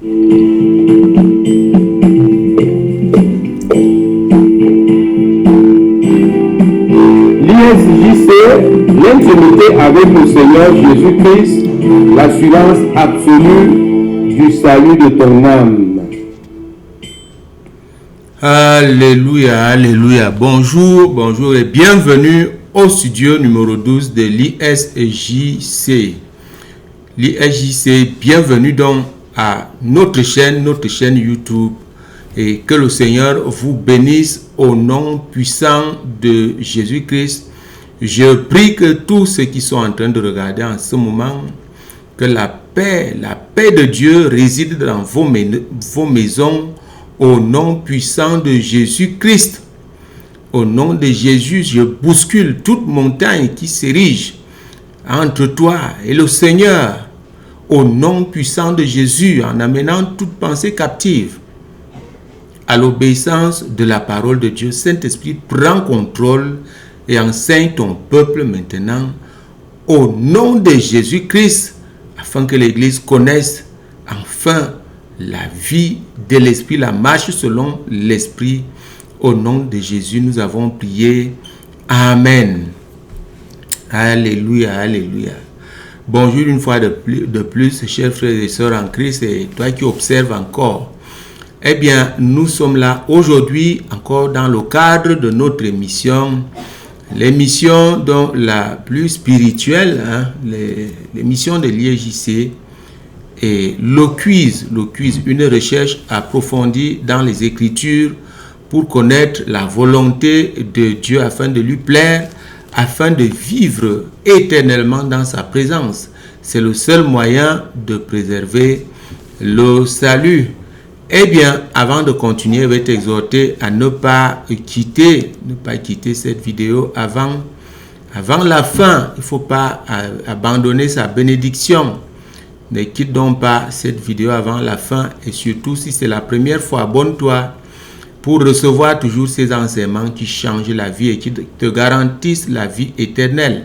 L'ISJC, l'intimité avec le Seigneur Jésus-Christ, l'assurance absolue du salut de ton âme. Alléluia, alléluia. Bonjour, bonjour et bienvenue au studio numéro 12 de l'ISJC. L'ISJC, bienvenue donc à notre chaîne YouTube. Et que le Seigneur vous bénisse au nom puissant de Jésus-Christ. Je prie que tous ceux qui sont en train de regarder en ce moment, que la paix de Dieu réside dans vos maisons au nom puissant de Jésus-Christ. Au nom de Jésus, je bouscule toute montagne qui s'érige entre toi et le Seigneur. Au nom puissant de Jésus, en amenant toute pensée captive à l'obéissance de la parole de Dieu. Saint-Esprit, prends contrôle et enseigne ton peuple maintenant au nom de Jésus-Christ, afin que l'Église connaisse enfin la vie de l'Esprit, la marche selon l'Esprit. Au nom de Jésus, nous avons prié. Amen. Alléluia, alléluia. Bonjour une fois de plus, chers frères et sœurs en Christ, et toi qui observes encore. Eh bien, nous sommes là aujourd'hui encore dans le cadre de notre émission, l'émission dont la plus spirituelle, l'émission de l'ISJC, et le quiz, une recherche approfondie dans les Écritures pour connaître la volonté de Dieu afin de lui plaire, afin de vivre éternellement dans sa présence. C'est le seul moyen de préserver le salut. Eh bien, avant de continuer, je vais t'exhorter à ne pas quitter cette vidéo avant la fin. Il ne faut pas abandonner sa bénédiction. Ne quitte donc pas cette vidéo avant la fin. Et surtout, si c'est la première fois, abonne-toi pour recevoir toujours ces enseignements qui changent la vie et qui te garantissent la vie éternelle.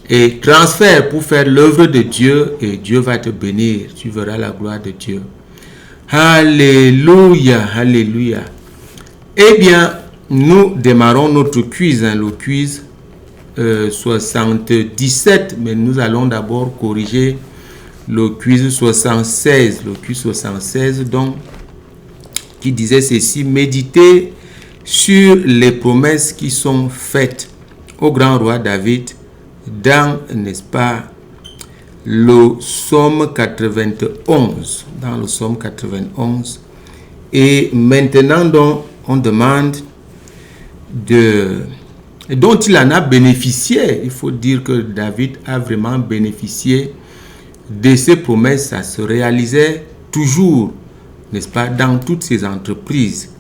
Et transfère pour faire l'œuvre de Dieu et Dieu va te bénir. Tu verras la gloire de Dieu. Alléluia, alléluia. Eh bien, nous démarrons notre quiz, le quiz 77, mais nous allons d'abord corriger le quiz 76. Le quiz 76, donc, qui disait ceci: méditez sur les promesses qui sont faites au grand roi David dans, n'est-ce pas, le psaume 91, dans le psaume 91. Et maintenant, donc, on demande dont il en a bénéficié. Il faut dire que David a vraiment bénéficié de ces promesses. Ça se réalisait toujours, n'est-ce pas, dans toutes ces entreprises.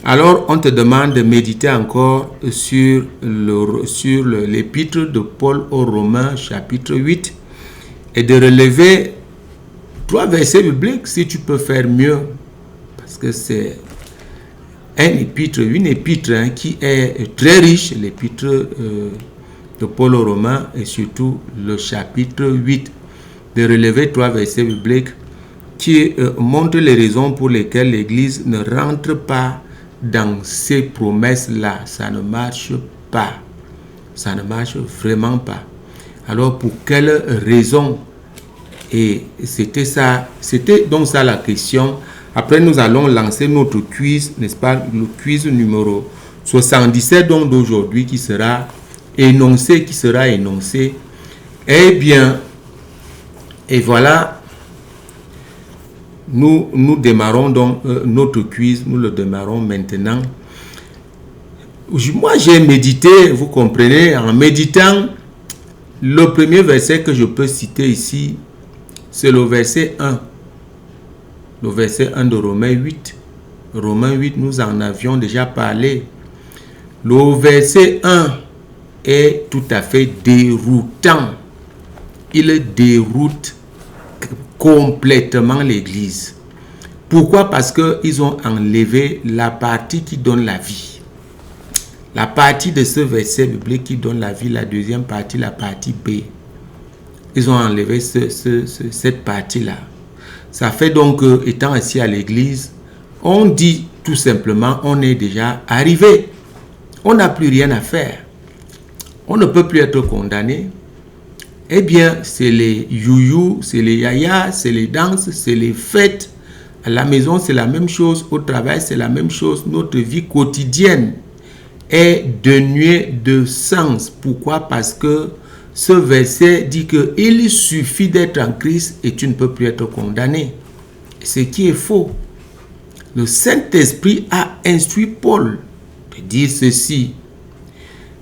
Alors, on te demande de méditer encore sur l'épître de Paul aux Romains, chapitre 8, et de relever 3 versets bibliques, si tu peux faire mieux, parce que c'est une épître qui est très riche, l'épître de Paul aux Romains, et surtout le chapitre 8, de relever 3 versets bibliques qui montrent les raisons pour lesquelles l'Église ne rentre pas dans ces promesses-là. Ça ne marche pas. Ça ne marche vraiment pas. Alors, pour quelles raisons? Et c'était donc ça la question. Après, nous allons lancer notre quiz, n'est-ce pas? Le quiz numéro 77 donc d'aujourd'hui qui sera énoncé. Eh bien, et voilà, nous démarrons donc notre quiz. Nous le démarrons maintenant. Moi, j'ai médité, vous comprenez, en méditant. Le premier verset que je peux citer ici, c'est le verset 1. Le verset 1 de Romains 8. Romains 8, nous en avions déjà parlé. Le verset 1 est tout à fait déroutant. Il déroute complètement l'Église. Pourquoi? Parce qu'ils ont enlevé la partie qui donne la vie. La partie de ce verset biblique qui donne la vie, la deuxième partie, la partie B. Ils ont enlevé cette partie-là. Ça fait donc que, étant assis à l'église, on dit tout simplement, on est déjà arrivé. On n'a plus rien à faire. On ne peut plus être condamné. Eh bien, c'est les youyou, c'est les yaya, c'est les danses, c'est les fêtes. À la maison, c'est la même chose. Au travail, c'est la même chose. Notre vie quotidienne est dénuée de sens. Pourquoi? Parce que ce verset dit qu'il suffit d'être en Christ et tu ne peux plus être condamné. Ce qui est faux. Le Saint-Esprit a instruit Paul de dire ceci.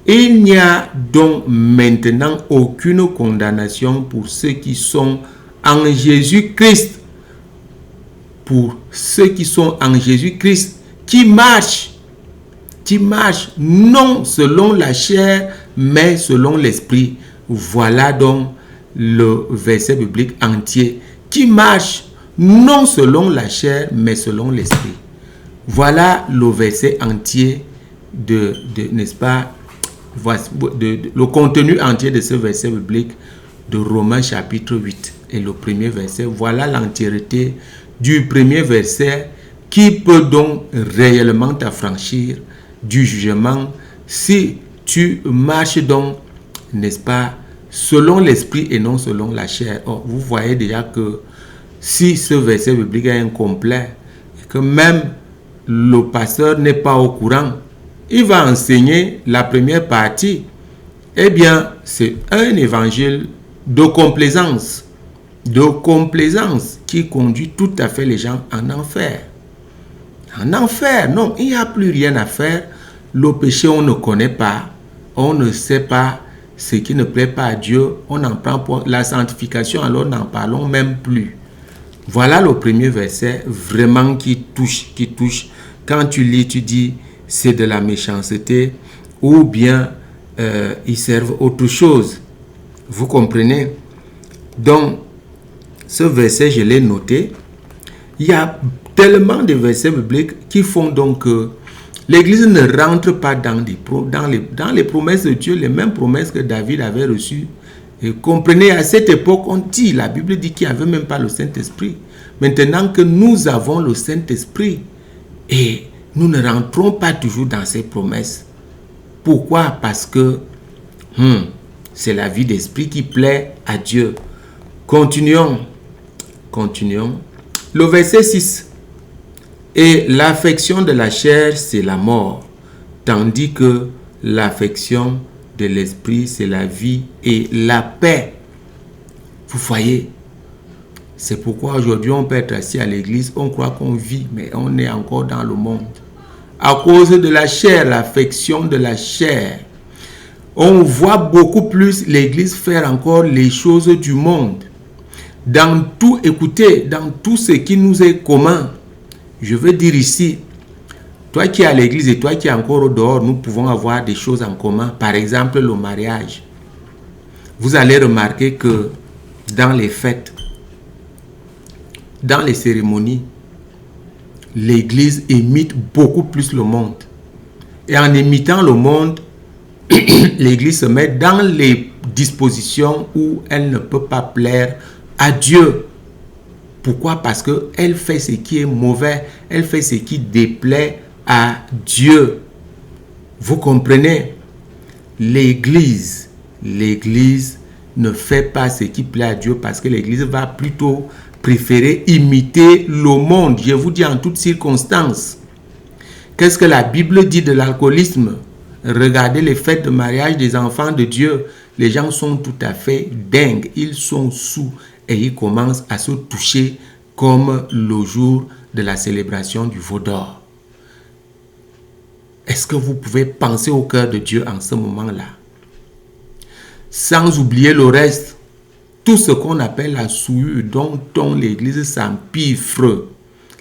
Il n'y a donc maintenant aucune condamnation pour ceux qui sont en Jésus-Christ. Pour ceux qui sont en Jésus-Christ, qui marchent non selon la chair, mais selon l'esprit. Voilà donc le verset biblique entier. Qui marche non selon la chair, mais selon l'esprit. Voilà le verset entier n'est-ce pas, le contenu entier de ce verset biblique de Romains chapitre 8 et le premier verset. Voilà l'entièreté du premier verset qui peut donc réellement t'affranchir du jugement si tu marches donc, n'est-ce pas, selon l'esprit et non selon la chair. Or, vous voyez déjà que si ce verset biblique est incomplet et que même le pasteur n'est pas au courant, il va enseigner la première partie, eh bien, c'est un évangile de complaisance qui conduit tout à fait les gens en enfer. En enfer, non, il n'y a plus rien à faire. Le péché, on ne connaît pas, on ne sait pas ce qui ne plaît pas à Dieu, on en prend pour la sanctification, alors n'en parlons même plus. Voilà le premier verset vraiment qui touche. Quand tu lis, tu dis, c'est de la méchanceté ou bien ils servent autre chose. Vous comprenez? Donc, ce verset, je l'ai noté. Il y a tellement de versets bibliques qui font donc que l'Église ne rentre pas dans les promesses de Dieu, les mêmes promesses que David avait reçues. Et comprenez, à cette époque, la Bible dit qu'il n'y avait même pas le Saint-Esprit. Maintenant que nous avons le Saint-Esprit, et nous ne rentrons pas toujours dans ces promesses. Pourquoi? Parce que c'est la vie d'esprit qui plaît à Dieu. Continuons. Le verset 6. Et l'affection de la chair, c'est la mort, tandis que l'affection de l'esprit, c'est la vie et la paix. Vous voyez? C'est pourquoi aujourd'hui on peut être assis à l'église, on croit qu'on vit, mais on est encore dans le monde. À cause de la chair, l'affection de la chair. On voit beaucoup plus l'église faire encore les choses du monde. Dans tout, écoutez, dans tout ce qui nous est commun, je veux dire ici, toi qui es à l'église et toi qui es encore au dehors, nous pouvons avoir des choses en commun. Par exemple, le mariage. Vous allez remarquer que dans les fêtes, dans les cérémonies, l'église imite beaucoup plus le monde. Et en imitant le monde, l'église se met dans les dispositions où elle ne peut pas plaire à Dieu. Pourquoi? Parce qu'elle fait ce qui est mauvais, elle fait ce qui déplaît à Dieu. Vous comprenez? L'église ne fait pas ce qui plaît à Dieu parce que l'église va plutôt préférer imiter le monde. Je vous dis en toutes circonstances. Qu'est-ce que la Bible dit de l'alcoolisme? Regardez les fêtes de mariage des enfants de Dieu. Les gens sont tout à fait dingues. Ils sont sous et ils commencent à se toucher comme le jour de la célébration du veau d'or. Est-ce que vous pouvez penser au cœur de Dieu en ce moment-là? Sans oublier le reste, tout ce qu'on appelle la souillure dont l'Église s'empiffre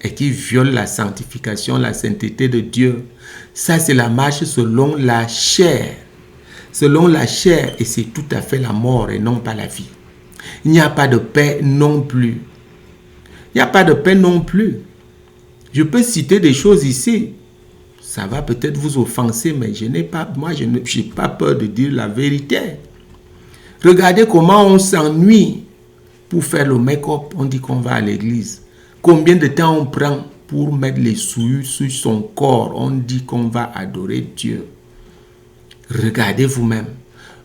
et qui viole la sanctification, la sainteté de Dieu. Ça, c'est la marche selon la chair. Selon la chair, et c'est tout à fait la mort et non pas la vie. Il n'y a pas de paix non plus. Il n'y a pas de paix non plus. Je peux citer des choses ici. Ça va peut-être vous offenser, mais je n'ai pas peur de dire la vérité. Regardez comment on s'ennuie pour faire le make-up, on dit qu'on va à l'église. Combien de temps on prend pour mettre les souillures sur son corps, on dit qu'on va adorer Dieu. Regardez vous-même.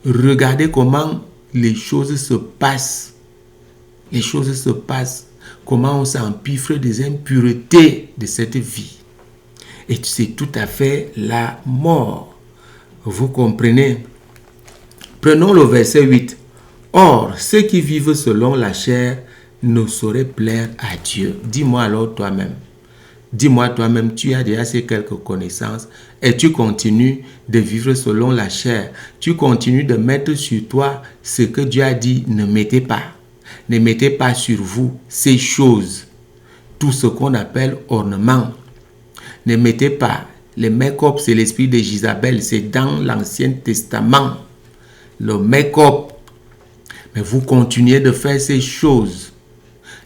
Regardez comment les choses se passent. Les choses se passent. Comment on s'empiffre des impuretés de cette vie. Et c'est tout à fait la mort. Vous comprenez? Prenons le verset 8. Or, ceux qui vivent selon la chair ne sauraient plaire à Dieu. Dis-moi alors toi-même. Dis-moi toi-même, tu as déjà ces quelques connaissances et tu continues de vivre selon la chair. Tu continues de mettre sur toi ce que Dieu a dit, ne mettez pas. Ne mettez pas sur vous ces choses. Tout ce qu'on appelle ornement. Ne mettez pas. Le make-up, c'est l'esprit de Jézabel. C'est dans l'Ancien Testament. Le make-up. Mais vous continuez de faire ces choses.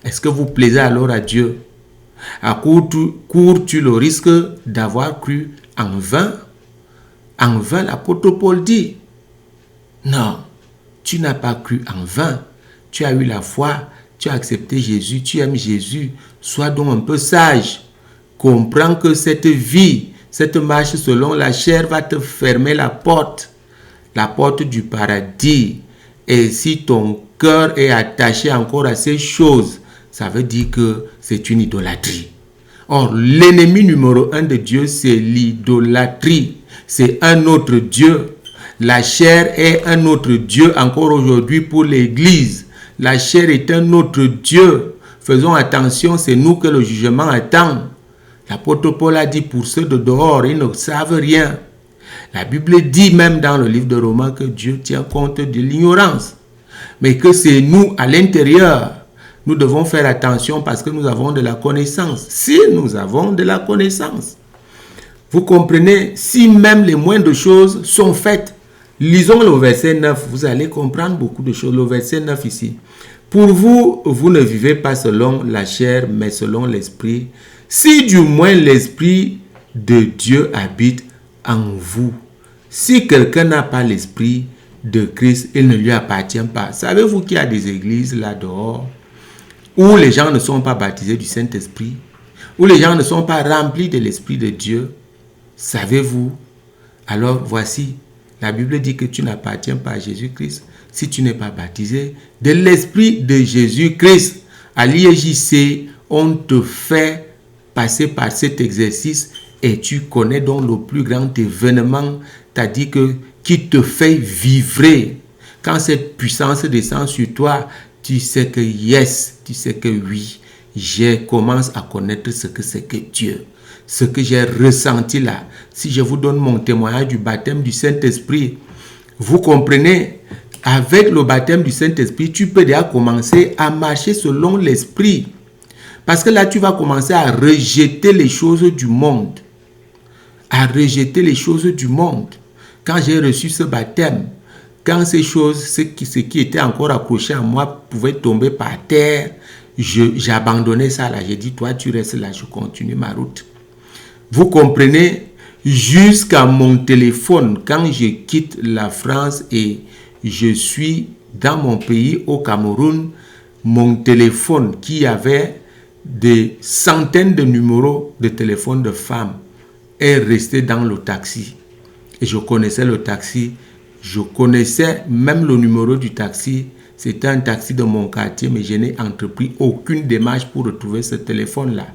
Est-ce que vous plaisez alors à Dieu? À cours-tu le risque d'avoir cru en vain? En vain, l'apôtre Paul dit. Non, tu n'as pas cru en vain. Tu as eu la foi, tu as accepté Jésus, tu aimes Jésus. Sois donc un peu sage. Comprends que cette vie, cette marche selon la chair va te fermer la porte du paradis. Et si ton cœur est attaché encore à ces choses, ça veut dire que c'est une idolâtrie. Or, l'ennemi numéro 1 de Dieu, c'est l'idolâtrie. C'est un autre Dieu. La chair est un autre Dieu encore aujourd'hui pour l'Église. La chair est un autre Dieu. Faisons attention, c'est nous que le jugement attend. L'apôtre Paul a dit pour ceux de dehors, ils ne savent rien. La Bible dit même dans le livre de Romains que Dieu tient compte de l'ignorance. Mais que c'est nous à l'intérieur. Nous devons faire attention parce que nous avons de la connaissance. Si nous avons de la connaissance. Vous comprenez, si même les moindres choses sont faites. Lisons le verset 9, vous allez comprendre beaucoup de choses. Le verset 9 ici. Pour vous, vous ne vivez pas selon la chair, mais selon l'esprit. Si du moins l'esprit de Dieu habite en vous. Si quelqu'un n'a pas l'esprit de Christ, il ne lui appartient pas. Savez-vous qu'il y a des églises là dehors où les gens ne sont pas baptisés du Saint-Esprit, où les gens ne sont pas remplis de l'Esprit de Dieu? Savez-vous? Alors voici, la Bible dit que tu n'appartiens pas à Jésus-Christ si tu n'es pas baptisé de l'Esprit de Jésus-Christ. À l'IEJC, on te fait passer par cet exercice et tu connais donc le plus grand événement, c'est-à-dire que qui te fait vivre. Quand cette puissance descend sur toi, tu sais que yes, tu sais que oui, je commence à connaître ce que c'est que Dieu. Ce que j'ai ressenti là. Si je vous donne mon témoignage du baptême du Saint-Esprit, vous comprenez, avec le baptême du Saint-Esprit, tu peux déjà commencer à marcher selon l'Esprit. Parce que là, tu vas commencer à rejeter les choses du monde. À rejeter les choses du monde. Quand j'ai reçu ce baptême, quand ces choses, ce qui était encore accroché à moi, pouvait tomber par terre, j'abandonnais ça là. J'ai dit, toi, tu restes là, je continue ma route. Vous comprenez, jusqu'à mon téléphone, quand je quitte la France et je suis dans mon pays, au Cameroun, mon téléphone qui avait des centaines de numéros de téléphone de femmes est resté dans le taxi. Et je connaissais le taxi. Je connaissais même le numéro du taxi. C'était un taxi de mon quartier, mais je n'ai entrepris aucune démarche pour retrouver ce téléphone-là.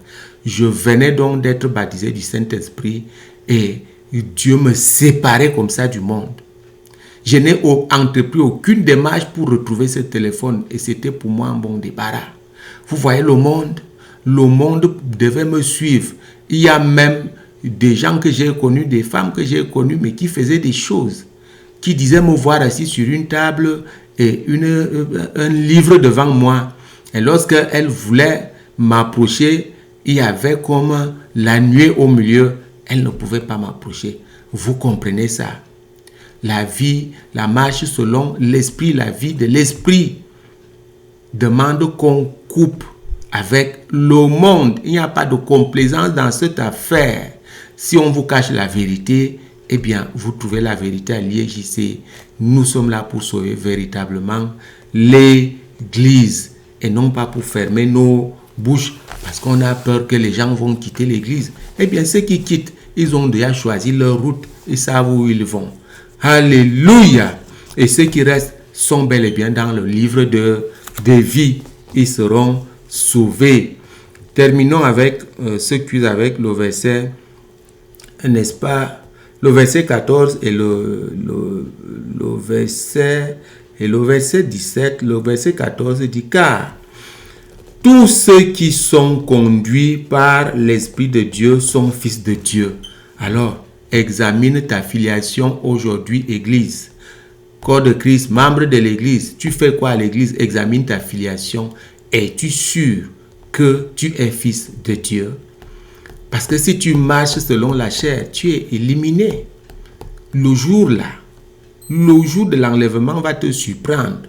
Je venais donc d'être baptisé du Saint-Esprit et Dieu me séparait comme ça du monde. Je n'ai entrepris aucune démarche pour retrouver ce téléphone et c'était pour moi un bon débarras. Vous voyez le monde devait me suivre. Il y a même des gens que j'ai connus, des femmes que j'ai connues, mais qui faisaient des choses, qui disaient me voir assis sur une table et un livre devant moi. Et lorsqu'elles voulaient m'approcher, il y avait comme la nuée au milieu. Elles ne pouvaient pas m'approcher. Vous comprenez ça? La vie, la marche selon l'esprit, la vie de l'esprit demande qu'on coupe avec le monde. Il n'y a pas de complaisance dans cette affaire. Si on vous cache la vérité, eh bien, vous trouvez la vérité à l'IEJC. Nous sommes là pour sauver véritablement l'Église. et non pas pour fermer nos bouches parce qu'on a peur que les gens vont quitter l'église. Eh bien, ceux qui quittent, ils ont déjà choisi leur route, ils savent où ils vont. Alléluia! Et ceux qui restent sont bel et bien dans le livre de vie. Ils seront sauvés. Terminons avec ce quiz avec le verset, n'est-ce pas? Le verset 14 et le verset 17. Le verset 14 dit, car tous ceux qui sont conduits par l'Esprit de Dieu sont fils de Dieu. Alors, examine ta filiation aujourd'hui, Église. Corps de Christ, membre de l'Église. Tu fais quoi à l'Église? Examine ta filiation. Es-tu sûr que tu es fils de Dieu? Parce que si tu marches selon la chair, tu es éliminé. Le jour de l'enlèvement va te surprendre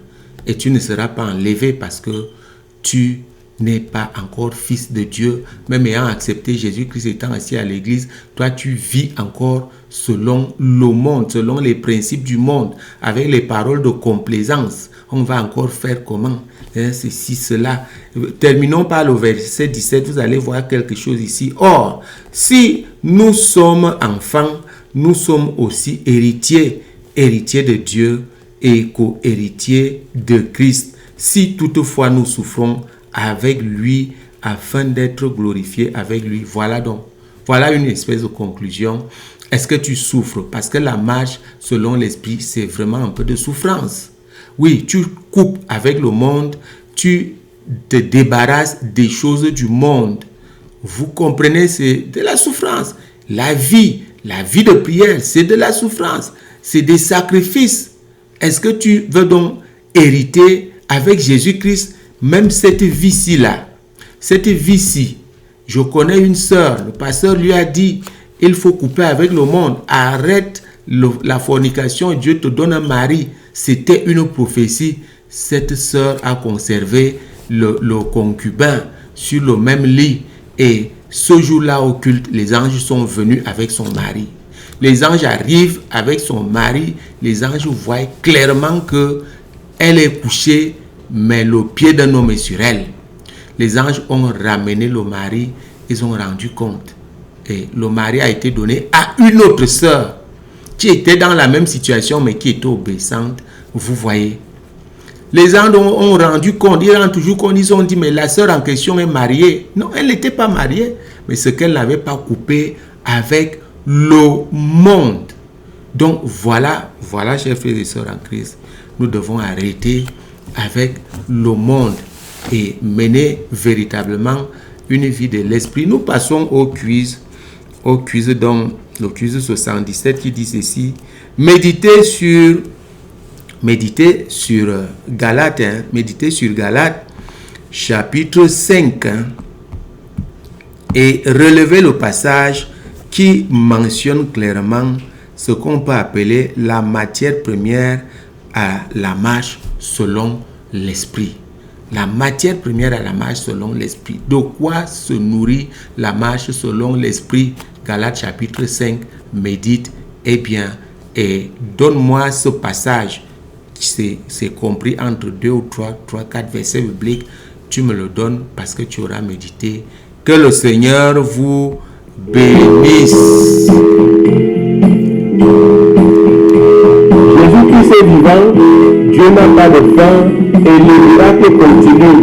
et tu ne seras pas enlevé parce que tu n'es pas encore fils de Dieu. Même ayant accepté Jésus-Christ étant assis à l'église, toi tu vis encore selon le monde, selon les principes du monde, avec les paroles de complaisance. On va encore faire comment? Ceci, cela. Terminons par le verset 17, vous allez voir quelque chose ici. Or, si nous sommes enfants, nous sommes aussi héritiers, héritiers de Dieu et co-héritiers de Christ. Si toutefois nous souffrons avec lui afin d'être glorifiés avec lui. Voilà une espèce de conclusion. Est-ce que tu souffres? Parce que la marche selon l'esprit, c'est vraiment un peu de souffrance. Oui, tu coupes avec le monde, tu te débarrasses des choses du monde. Vous comprenez, c'est de la souffrance. La vie de prière, c'est de la souffrance. C'est des sacrifices. Est-ce que tu veux donc hériter avec Jésus-Christ même cette vie-ci-là? Cette vie-ci, je connais une sœur, le pasteur lui a dit, il faut couper avec le monde, arrête la fornication, Dieu te donne un mari. C'était une prophétie. Cette sœur a conservé le concubin sur le même lit et ce jour-là au culte, les anges sont venus avec son mari. Les anges arrivent avec son mari, les anges voient clairement que elle est couchée, mais le pied d'un homme est sur elle. Les anges ont ramené le mari, ils ont rendu compte. Et le mari a été donné à une autre sœur qui était dans la même situation, mais qui était obéissante. Vous voyez. Les anges ont rendu compte, ils rendent toujours compte, ils ont dit, mais la sœur en question est mariée. Non, elle n'était pas mariée, mais ce qu'elle n'avait pas coupé avec le monde. Donc voilà, chers frères et sœurs en Christ, nous devons arrêter avec le monde et mener véritablement une vie de l'esprit. Nous passons au quiz donc le quiz 77 qui dit ceci: méditez sur Galates, méditez sur Galates chapitre 5 et relevez le passage qui mentionne clairement ce qu'on peut appeler la matière première à la marche selon l'esprit. La matière première à la marche selon l'esprit. De quoi se nourrit la marche selon l'esprit? Galates chapitre 5, médite. Eh bien, et donne-moi ce passage. C'est compris entre 2 ou 4 versets bibliques. Tu me le donnes parce que tu auras médité. Que le Seigneur vous bénisse. Jésus-Christ est vivant, Dieu n'a pas de fin et le miracle continue.